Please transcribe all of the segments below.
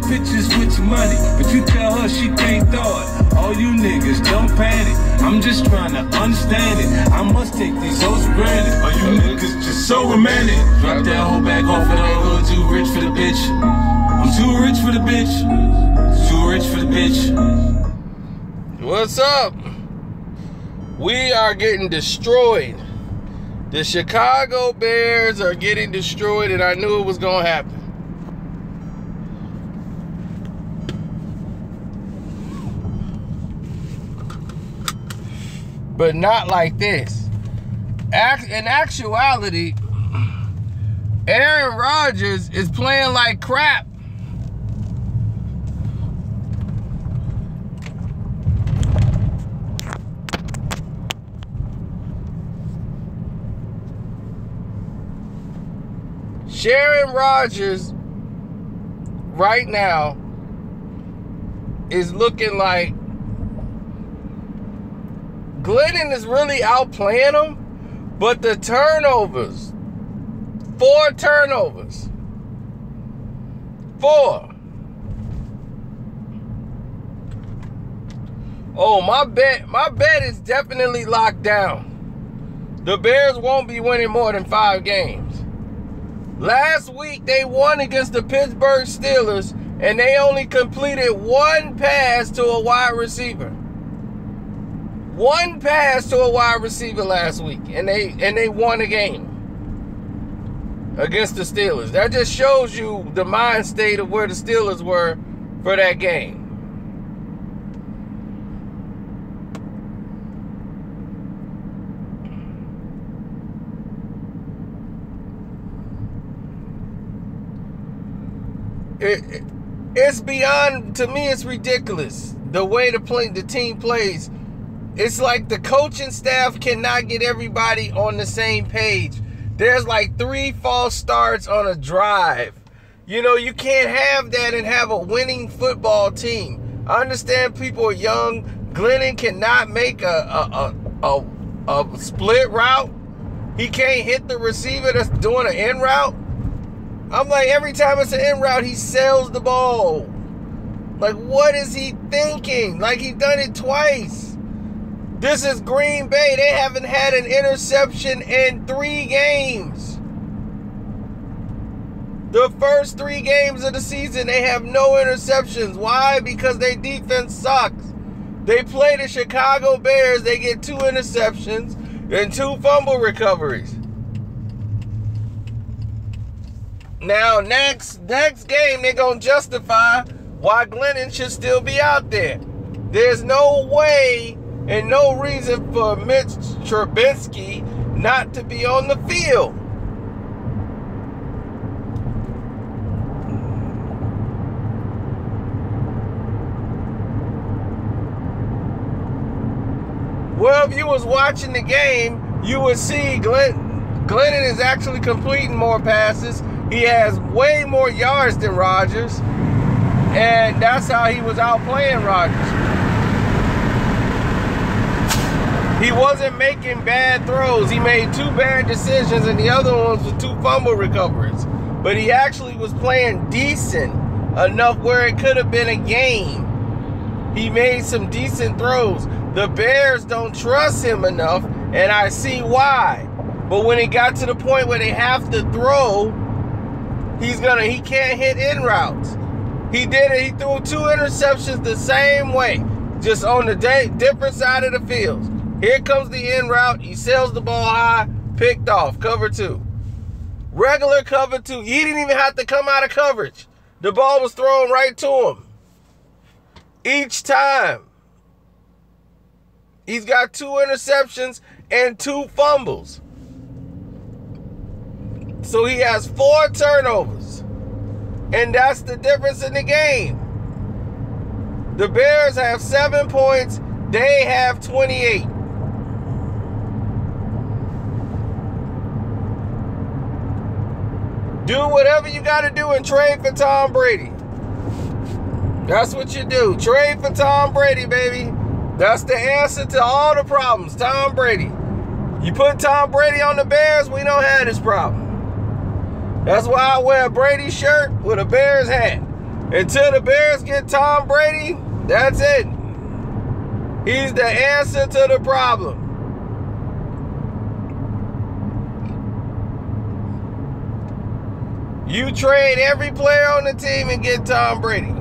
pictures with your money, but you tell her she can't throw it. All you niggas don't panic. I'm just trying to understand it. I must take these hoes for granted. All you niggas just so romantic. Drop that hoe back off of that hood. Too rich for the bitch. I'm too rich for the bitch. Too rich for the bitch. What's up? We are getting destroyed. The Chicago Bears are getting destroyed, and I knew it was going to happen. But not like this. In actuality, Aaron Rodgers is playing like crap. Aaron Rodgers right now is looking like Glennon is really outplaying him, but the turnovers, 4 turnovers, 4. Oh, my bet is definitely locked down. The Bears won't be winning more than 5 games. Last week, they won against the Pittsburgh Steelers, and they only completed 1 pass to a wide receiver. 1 pass to a wide receiver last week, and they won a game against the Steelers. That just shows you the mind state of where the Steelers were for that game. It's beyond, to me, it's ridiculous the way the team plays. It's like the coaching staff cannot get everybody on the same page. There's like 3 false starts on a drive. You know, you can't have that and have a winning football team. I understand people are young. Glennon cannot make a split route. He can't hit the receiver that's doing an in route. I'm like, every time it's an in route, he sells the ball. Like, what is he thinking? Like, he done it twice. This is Green Bay. They haven't had an interception in 3 games. The first 3 games of the season, they have no interceptions. Why? Because their defense sucks. They play the Chicago Bears. They get 2 interceptions and 2 fumble recoveries. Now, next game, they're going to justify why Glennon should still be out there. There's no way and no reason for Mitch Trubisky not to be on the field. Well, if you was watching the game, you would see Glennon is actually completing more passes. He has way more yards than Rodgers. And that's how he was outplaying Rodgers. He wasn't making bad throws. He made 2 bad decisions, and the other ones were 2 fumble recoveries. But he actually was playing decent enough where it could have been a game. He made some decent throws. The Bears don't trust him enough, and I see why. But when it got to the point where they have to throw, he can't hit in routes. He did it. He threw 2 interceptions the same way, just on the different side of the field. Here comes the in route. He sails the ball high, picked off, cover 2. Regular cover 2. He didn't even have to come out of coverage. The ball was thrown right to him. Each time. He's got 2 interceptions and 2 fumbles. So he has 4 turnovers. And that's the difference in the game. The Bears have 7 points. They have 28. Do whatever you got to do and trade for Tom Brady. That's what you do. Trade for Tom Brady, baby. That's the answer to all the problems. Tom Brady. You put Tom Brady on the Bears, we don't have this problem. That's why I wear a Brady shirt with a Bears hat. Until the Bears get Tom Brady, that's it. He's the answer to the problem. You trade every player on the team and get Tom Brady.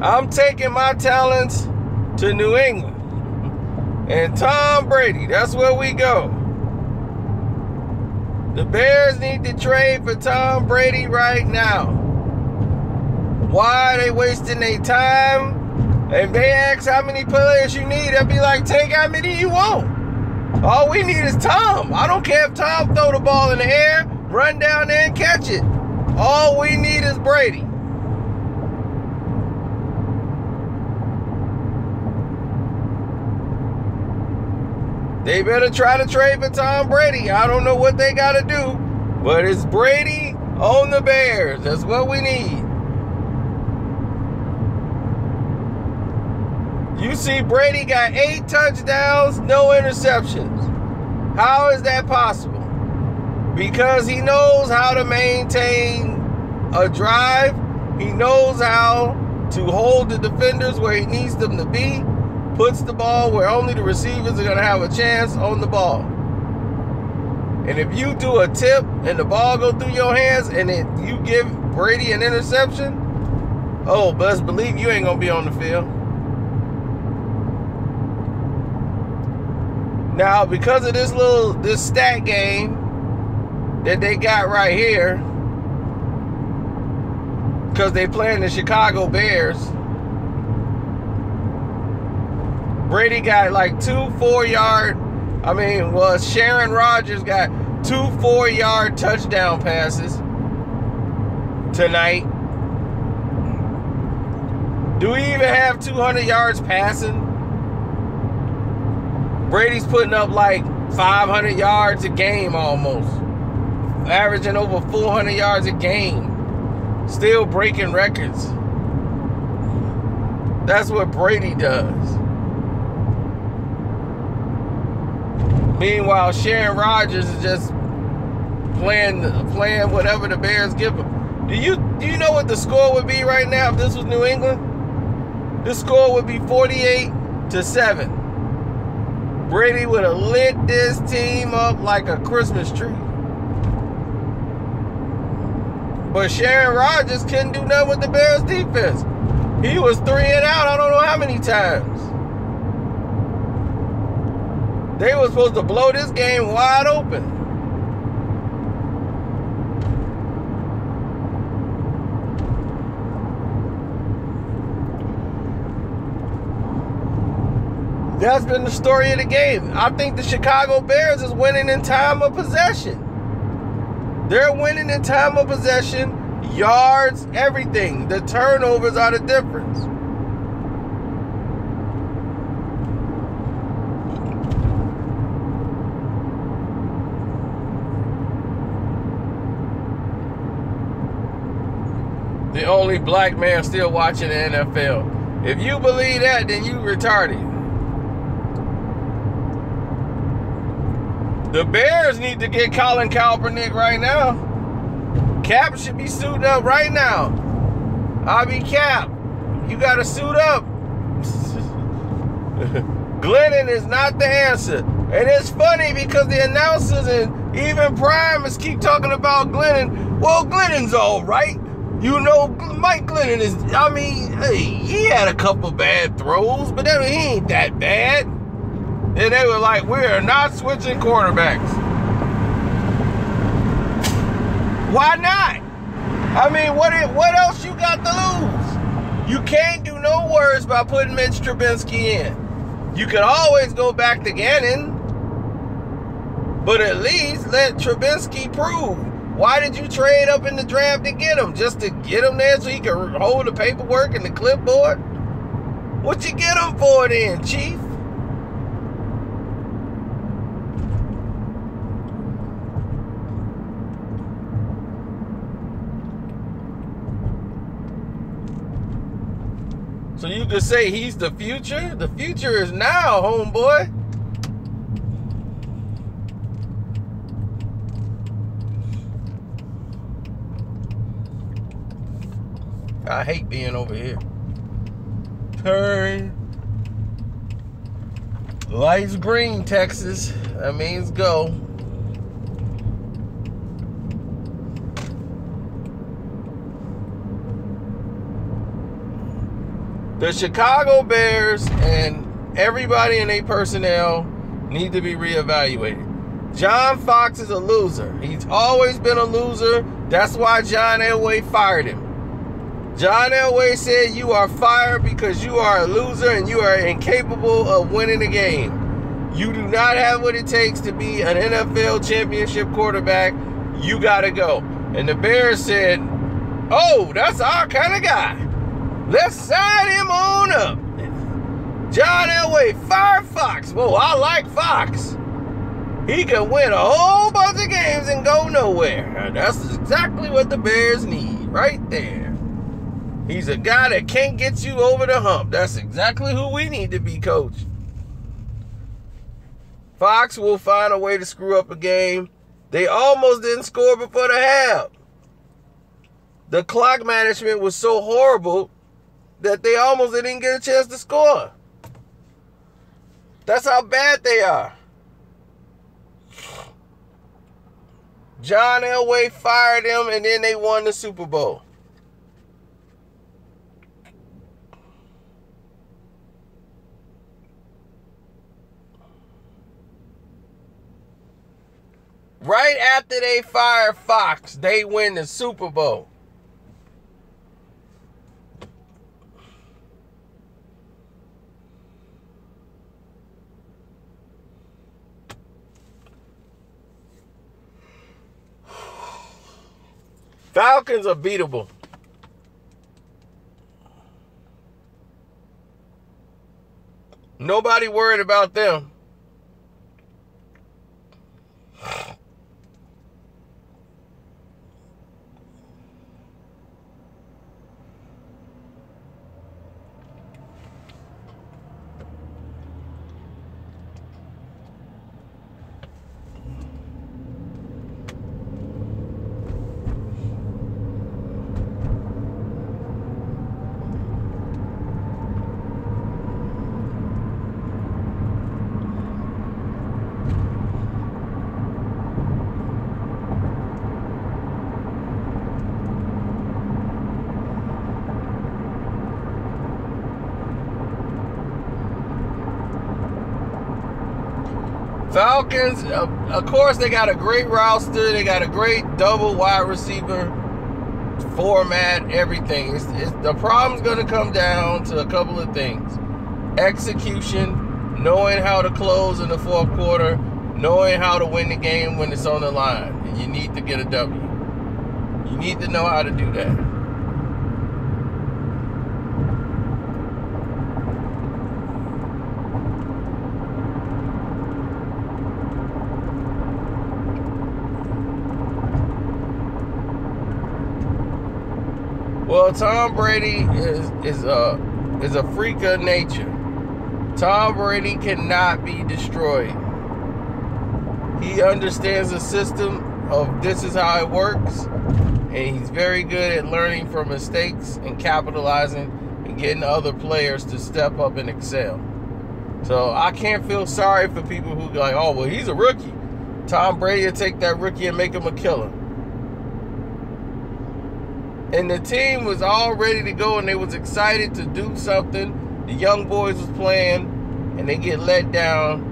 I'm taking my talents to New England. And Tom Brady, that's where we go. The Bears need to trade for Tom Brady right now. Why are they wasting their time? If they ask how many players you need, they'll be like, take how many you want. All we need is Tom. I don't care if Tom throw the ball in the air, run down there and catch it. All we need is Brady. They better try to trade for Tom Brady. I don't know what they got to do, but it's Brady on the Bears. That's what we need. You see, Brady got 8 touchdowns, no interceptions. How is that possible? Because he knows how to maintain a drive. He knows how to hold the defenders where he needs them to be. Puts the ball where only the receivers are going to have a chance on the ball. And if you do a tip and the ball go through your hands and then you give Brady an interception, oh, best believe you ain't going to be on the field. Now, because of this stat game that they got right here, because they playing the Chicago Bears, Brady got like 2 4-yard, Sharon Rodgers got 2 4-yard touchdown passes tonight. Do we even have 200 yards passing? Brady's putting up like 500 yards a game almost. Averaging over 400 yards a game. Still breaking records. That's what Brady does. Meanwhile, Sharon Rodgers is just playing whatever the Bears give him. Do you know what the score would be right now if this was New England? The score would be 48-7. Brady would have lit this team up like a Christmas tree. But Sharon Rodgers couldn't do nothing with the Bears defense. He was 3 and out I don't know how many times. They were supposed to blow this game wide open. That's been the story of the game. I think the Chicago Bears is winning in time of possession. They're winning in time of possession, yards, everything. The turnovers are the difference. The only black man still watching the NFL. If you believe that, then you retarded. The Bears need to get Colin Kaepernick right now. Cap should be suiting up right now. I'll be Cap. You got to suit up. Glennon is not the answer. And it's funny because the announcers and even Primus keep talking about Glennon. Well, Glennon's all right. You know, Mike Glennon is, hey, he had a couple bad throws, but he ain't that bad. And they were like, we are not switching quarterbacks. Why not? What else you got to lose? You can't do no worse by putting Mitch Trubisky in. You could always go back to Gannon, but at least let Trubisky prove. Why did you trade up in the draft to get him? Just to get him there so he could hold the paperwork and the clipboard? What you get him for then, Chief? So you could say he's the future? The future is now, homeboy. I hate being over here. Turn. Lights green, Texas. That means go. The Chicago Bears and everybody in their personnel need to be reevaluated. John Fox is a loser. He's always been a loser. That's why John Elway fired him. John Elway said, you are fired because you are a loser and you are incapable of winning a game. You do not have what it takes to be an NFL championship quarterback. You got to go. And the Bears said, oh, that's our kind of guy. Let's sign him on up. John Elway fired Fox. Whoa, I like Fox. He can win a whole bunch of games and go nowhere. And that's exactly what the Bears need right there. He's a guy that can't get you over the hump. That's exactly who we need to be, coach. Fox will find a way to screw up a game. They almost didn't score before the half. The clock management was so horrible that they almost didn't get a chance to score. That's how bad they are. John Elway fired him, and then they won the Super Bowl. Right after they fire Fox, they win the Super Bowl. Falcons are beatable. Nobody worried about them. Falcons, of course, they got a great roster. They got a great double wide receiver format, everything. The problem's going to come down to a couple of things. Execution, knowing how to close in the fourth quarter, knowing how to win the game when it's on the line. And you need to get a W. You need to know how to do that. Well, Tom Brady is a freak of nature. Tom Brady cannot be destroyed. He understands the system of this is how it works, and he's very good at learning from mistakes and capitalizing and getting other players to step up and excel. So I can't feel sorry for people who go like, oh, well, he's a rookie. Tom Brady will take that rookie and make him a killer. And the team was all ready to go, and they was excited to do something. The young boys was playing, and they get let down.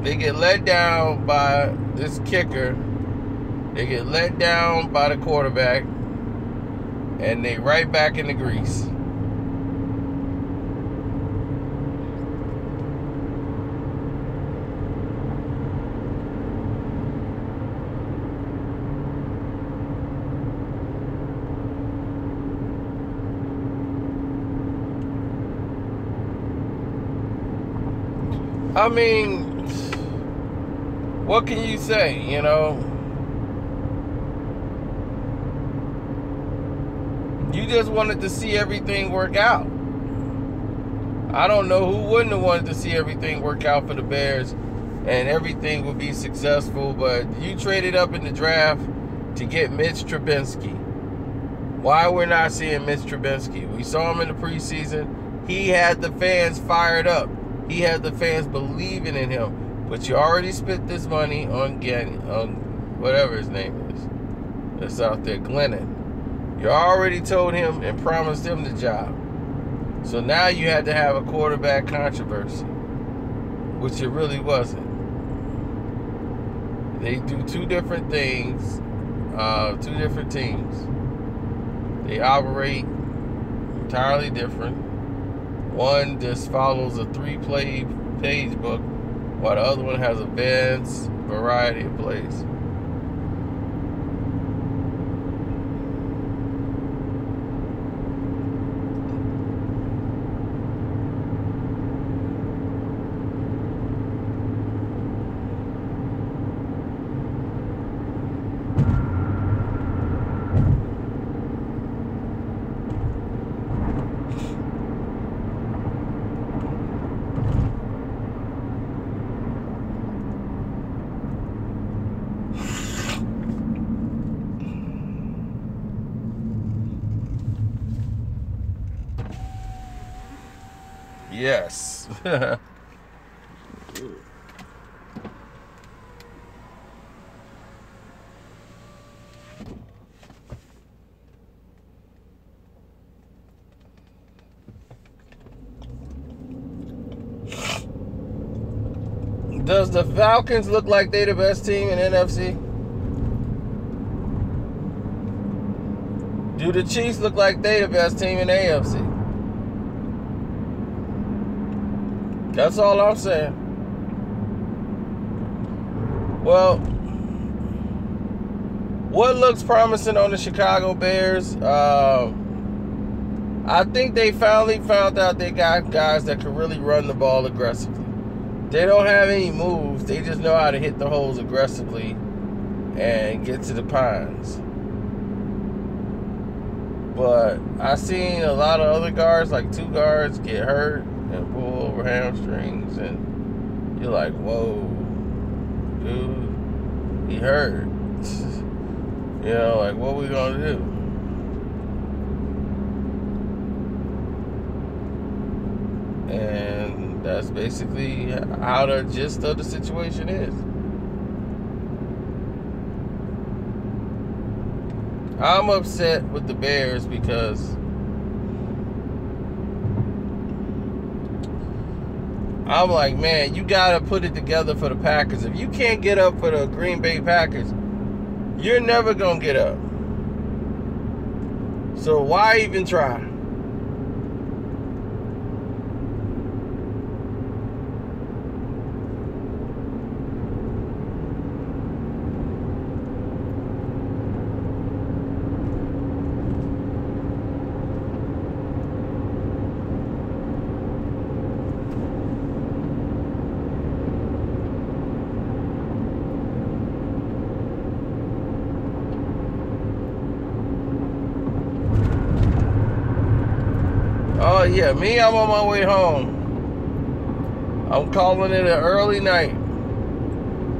They get let down by this kicker. They get let down by the quarterback, and they right back in the grease. I mean, what can you say, you know? You just wanted to see everything work out. I don't know who wouldn't have wanted to see everything work out for the Bears and everything would be successful, but you traded up in the draft to get Mitch Trubisky. Why we're not seeing Mitch Trubisky? We saw him in the preseason. He had the fans fired up. He had the fans believing in him. But you already spent this money on whatever his name is that's out there, Glennon. You already told him and promised him the job. So now you had to have a quarterback controversy, which it really wasn't. They do two different things, two different teams. They operate entirely different. One just follows a 3-play page book, while the other one has a vast variety of plays. Yes. Does the Falcons look like they the best team in NFC? Do the Chiefs look like they the best team in AFC? That's all I'm saying. Well, what looks promising on the Chicago Bears? I think they finally found out they got guys that can really run the ball aggressively. They don't have any moves. They just know how to hit the holes aggressively and get to the pines. But I seen a lot of other guards, like 2 guards, get hurt and pull over hamstrings, and you're like, whoa, dude, he hurt. You know, like, what we gonna do? And that's basically how the gist of the situation is. I'm upset with the Bears because I'm like, man, you got to put it together for the Packers. If you can't get up for the Green Bay Packers, you're never going to get up. So why even try? Oh yeah, me, I'm on my way home. I'm calling it an early night.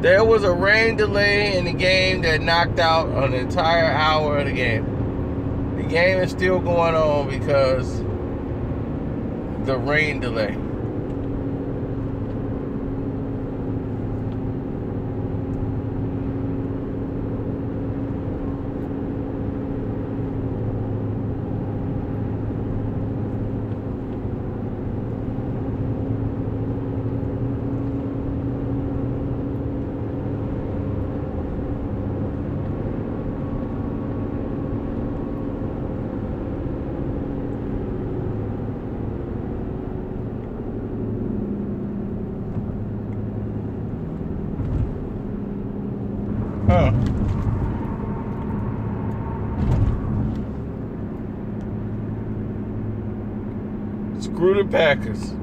There was a rain delay in the game that knocked out an entire hour of the game. The game is still going on because the rain delay. Screw the Packers.